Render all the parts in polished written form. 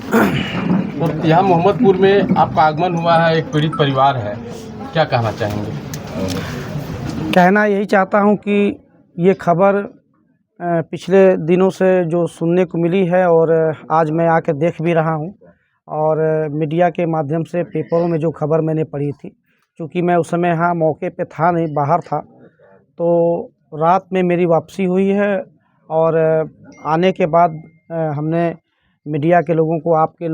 तो यहाँ मोहम्मदपुर में आपका आगमन हुआ है, एक पीड़ित परिवार है, क्या कहना चाहेंगे? कहना यही चाहता हूँ कि ये खबर पिछले दिनों से जो सुनने को मिली है और आज मैं आकर देख भी रहा हूँ और मीडिया के माध्यम से पेपरों में जो खबर मैंने पढ़ी थी, क्योंकि मैं उस समय यहाँ मौके पे था नहीं, बाहर था, तो रात में मेरी वापसी हुई है और आने के बाद हमने मीडिया के लोगों को, आपके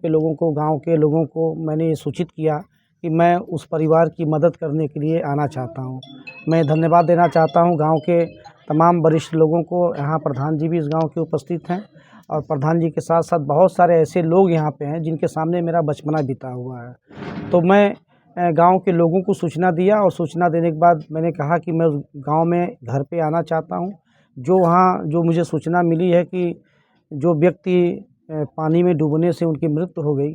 लोगों को, गांव के लोगों को मैंने ये सूचित किया कि मैं उस परिवार की मदद करने के लिए आना चाहता हूं। मैं धन्यवाद देना चाहता हूं गांव के तमाम वरिष्ठ लोगों को। यहाँ प्रधान जी भी इस गांव के उपस्थित हैं और प्रधान जी के साथ साथ बहुत सारे ऐसे लोग यहाँ पे हैं जिनके सामने मेरा बचपना बीता हुआ है। तो मैं गांव के लोगों को सूचना दिया और सूचना देने के बाद मैंने कहा कि मैं उस गांव में घर पे आना चाहता हूं। जो मुझे सूचना मिली है कि जो व्यक्ति पानी में डूबने से उनकी मृत्यु हो गई,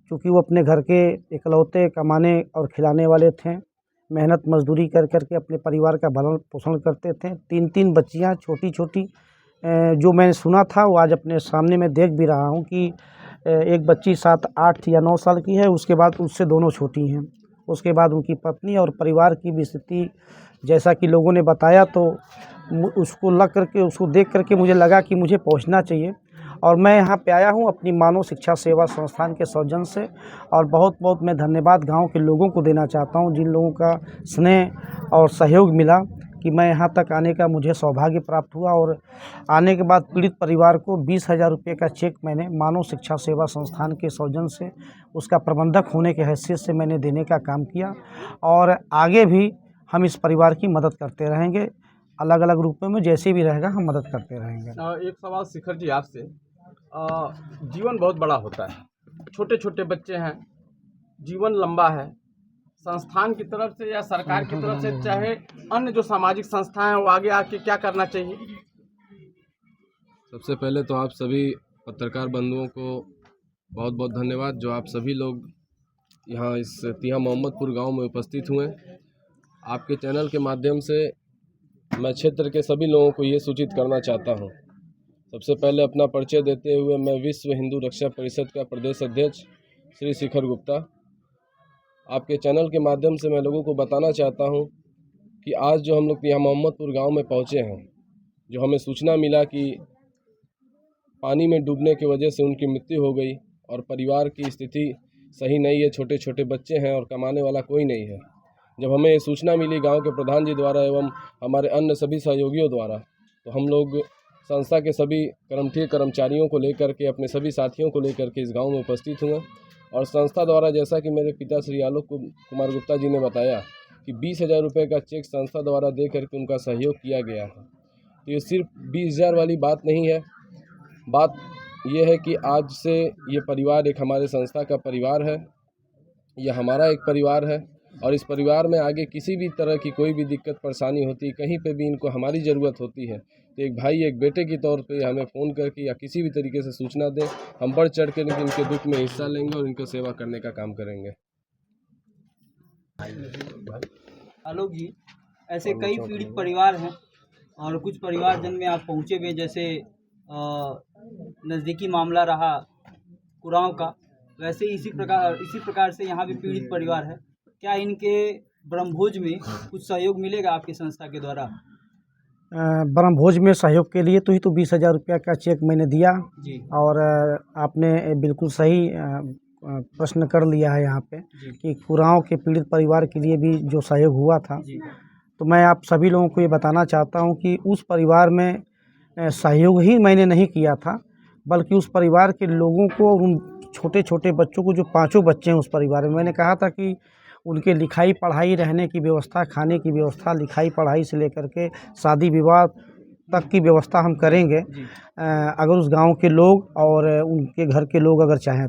क्योंकि वो अपने घर के इकलौते कमाने और खिलाने वाले थे, मेहनत मजदूरी कर के अपने परिवार का भरण पोषण करते थे। 3-3 बच्चियाँ छोटी-छोटी, जो मैंने सुना था वो आज अपने सामने मैं देख भी रहा हूँ कि एक बच्ची 7-8 या 9 साल की है, उसके बाद उससे दोनों छोटी हैं। उसके बाद उनकी पत्नी और परिवार की भी स्थिति जैसा कि लोगों ने बताया, तो उसको देख करके मुझे लगा कि मुझे पहुंचना चाहिए और मैं यहाँ पे आया हूँ अपनी मानव शिक्षा सेवा संस्थान के सौजन्य से। और बहुत बहुत मैं धन्यवाद गांव के लोगों को देना चाहता हूँ, जिन लोगों का स्नेह और सहयोग मिला कि मैं यहाँ तक आने का मुझे सौभाग्य प्राप्त हुआ। और आने के बाद पीड़ित परिवार को 20,000 रुपये का चेक मैंने मानव शिक्षा सेवा संस्थान के सौजन्य से, उसका प्रबंधक होने के हैसियत से मैंने देने का काम किया और आगे भी हम इस परिवार की मदद करते रहेंगे। अलग अलग रूपों में जैसे भी रहेगा हम मदद करते रहेंगे। एक सवाल शिखर जी आपसे, जीवन बहुत बड़ा होता है, छोटे छोटे बच्चे हैं, जीवन लंबा है, संस्थान की तरफ से या सरकार की तरफ से, चाहे अन्य जो सामाजिक संस्थाएं हैं, वो आगे आके क्या करना चाहिए? सबसे पहले तो आप सभी पत्रकार बंधुओं को बहुत बहुत धन्यवाद, जो आप सभी लोग यहाँ इस तिहा मोहम्मदपुर गांव में उपस्थित हुए। आपके चैनल के माध्यम से मैं क्षेत्र के सभी लोगों को ये सूचित करना चाहता हूँ। सबसे पहले अपना परिचय देते हुए, मैं विश्व हिंदू रक्षा परिषद का प्रदेश अध्यक्ष श्री शिखर गुप्ता। आपके चैनल के माध्यम से मैं लोगों को बताना चाहता हूँ कि आज जो हम लोग यहाँ मोहम्मदपुर गांव में पहुँचे हैं, जो हमें सूचना मिला कि पानी में डूबने की वजह से उनकी मृत्यु हो गई और परिवार की स्थिति सही नहीं है, छोटे छोटे बच्चे हैं और कमाने वाला कोई नहीं है। जब हमें ये सूचना मिली गांव के प्रधान जी द्वारा एवं हमारे अन्य सभी सहयोगियों द्वारा, तो हम लोग संस्था के सभी कर्मचारियों को लेकर के, अपने सभी साथियों को लेकर के इस गांव में उपस्थित हुए और संस्था द्वारा, जैसा कि मेरे पिता श्री आलोक कुमार गुप्ता जी ने बताया कि 20,000 रुपये का चेक संस्था द्वारा दे करके उनका सहयोग किया गया है। तो ये सिर्फ 20,000 वाली बात नहीं है, बात यह है कि आज से ये परिवार एक हमारे संस्था का परिवार है, यह हमारा एक परिवार है और इस परिवार में आगे किसी भी तरह की कोई भी दिक्कत परेशानी होती, कहीं पे भी इनको हमारी ज़रूरत होती है, तो एक भाई एक बेटे की तौर पे हमें फ़ोन करके या किसी भी तरीके से सूचना दें, हम बढ़ चढ़ कर इनके दुख में हिस्सा लेंगे और इनको सेवा करने का काम करेंगे। आलोक जी, ऐसे कई पीड़ित परिवार हैं और कुछ परिवारजन में आप पहुँचे हुए, जैसे नज़दीकी मामला रहा कुराव का, वैसे इसी प्रकार से यहाँ भी पीड़ित परिवार है। क्या इनके ब्रह्मभोज में कुछ सहयोग मिलेगा आपकी संस्था के द्वारा? ब्रह्मभोज में सहयोग के लिए तो 20,000 रुपया का चेक मैंने दिया जी। और आपने बिल्कुल सही प्रश्न कर लिया है यहाँ पे कि कुराव के पीड़ित परिवार के लिए भी जो सहयोग हुआ था, तो मैं आप सभी लोगों को ये बताना चाहता हूँ कि उस परिवार में सहयोग ही मैंने नहीं किया था, बल्कि उस परिवार के लोगों को, उन छोटे छोटे बच्चों को, जो 5 बच्चे हैं उस परिवार में, मैंने कहा था कि उनके लिखाई पढ़ाई, रहने की व्यवस्था, खाने की व्यवस्था, लिखाई पढ़ाई से लेकर के शादी विवाह तक की व्यवस्था हम करेंगे, अगर उस गांव के लोग और उनके घर के लोग अगर चाहें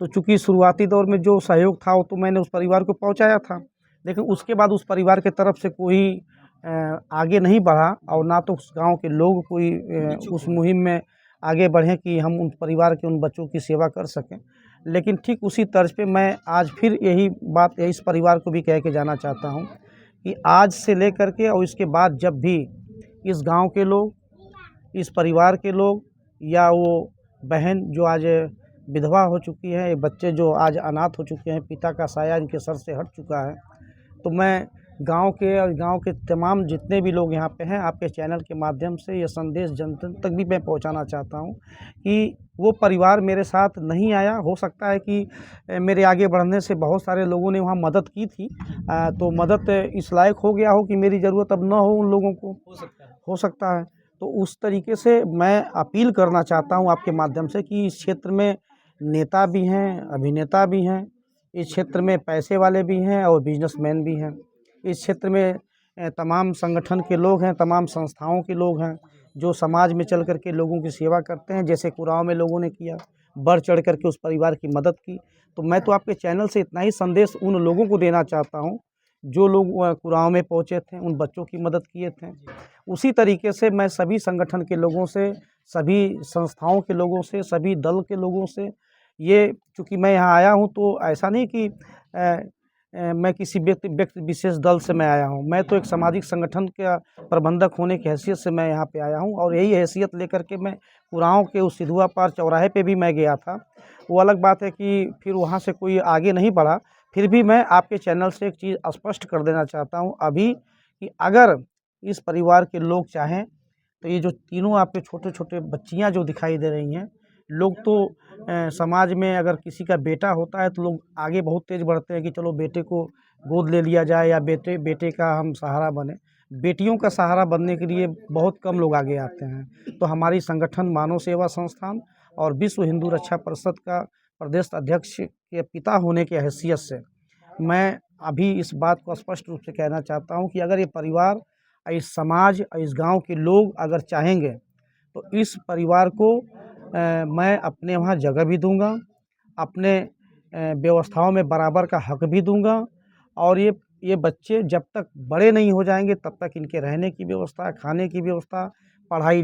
तो चूँकि शुरुआती दौर में जो सहयोग था वो तो मैंने उस परिवार को पहुंचाया था, लेकिन उसके बाद उस परिवार के तरफ से कोई आगे नहीं बढ़ा और ना तो उस गांव के लोग कोई उस मुहिम में आगे बढ़ें कि हम उन परिवार के उन बच्चों की सेवा कर सकें। लेकिन ठीक उसी तर्ज पे मैं आज फिर यही बात इस परिवार को भी कह के जाना चाहता हूं कि आज से लेकर के और इसके बाद जब भी इस गांव के लोग, इस परिवार के लोग या वो बहन जो आज विधवा हो चुकी हैं, ये बच्चे जो आज अनाथ हो चुके हैं, पिता का साया इनके सर से हट चुका है। तो मैं गांव के और गांव के तमाम जितने भी लोग यहाँ पे हैं, आपके चैनल के माध्यम से ये संदेश जन जन तक भी मैं पहुंचाना चाहता हूं कि वो परिवार मेरे साथ नहीं आया। हो सकता है कि मेरे आगे बढ़ने से बहुत सारे लोगों ने वहाँ मदद की थी, तो मदद इस लायक हो गया हो कि मेरी ज़रूरत अब न हो उन लोगों को, हो सकता है। तो उस तरीके से मैं अपील करना चाहता हूँ आपके माध्यम से कि इस क्षेत्र में नेता भी हैं, अभिनेता भी हैं, इस क्षेत्र में पैसे वाले भी हैं और बिजनेसमैन भी हैं। इस क्षेत्र में तमाम संगठन के लोग हैं, तमाम संस्थाओं के लोग हैं जो समाज में चल कर के लोगों की सेवा करते हैं, जैसे कुराव में लोगों ने किया, बढ़ चढ़ कर के उस परिवार की मदद की। तो मैं तो आपके चैनल से इतना ही संदेश उन लोगों को देना चाहता हूँ जो लोग कुराव में पहुँचे थे, उन बच्चों की मदद किए थे। उसी तरीके से मैं सभी संगठन के लोगों से, सभी संस्थाओं के लोगों से, सभी दल के लोगों से, ये चूँकि मैं यहाँ आया हूँ तो ऐसा नहीं कि मैं किसी व्यक्ति विशेष दल से मैं आया हूँ। मैं तो एक सामाजिक संगठन का प्रबंधक होने की हैसियत से मैं यहाँ पे आया हूँ और यही हैसियत लेकर के मैं कुराव के उस सिधुआ पार चौराहे पे भी मैं गया था। वो अलग बात है कि फिर वहाँ से कोई आगे नहीं बढ़ा। फिर भी मैं आपके चैनल से एक चीज़ स्पष्ट कर देना चाहता हूँ अभी कि अगर इस परिवार के लोग चाहें तो ये जो तीनों आपके छोटे-छोटे बच्चियाँ जो दिखाई दे रही हैं, लोग तो समाज में अगर किसी का बेटा होता है तो लोग आगे बहुत तेज़ बढ़ते हैं कि चलो बेटे को गोद ले लिया जाए या बेटे का हम सहारा बने। बेटियों का सहारा बनने के लिए बहुत कम लोग आगे आते हैं। तो हमारी संगठन मानव सेवा संस्थान और विश्व हिंदू रक्षा परिषद का प्रदेश अध्यक्ष के पिता होने की हैसियत से मैं अभी इस बात को स्पष्ट रूप से कहना चाहता हूँ कि अगर ये परिवार, इस समाज, इस गाँव के लोग अगर चाहेंगे तो इस परिवार को मैं अपने वहाँ जगह भी दूंगा, अपने व्यवस्थाओं में बराबर का हक भी दूंगा और ये बच्चे जब तक बड़े नहीं हो जाएंगे तब तक इनके रहने की व्यवस्था, खाने की व्यवस्था, पढ़ाई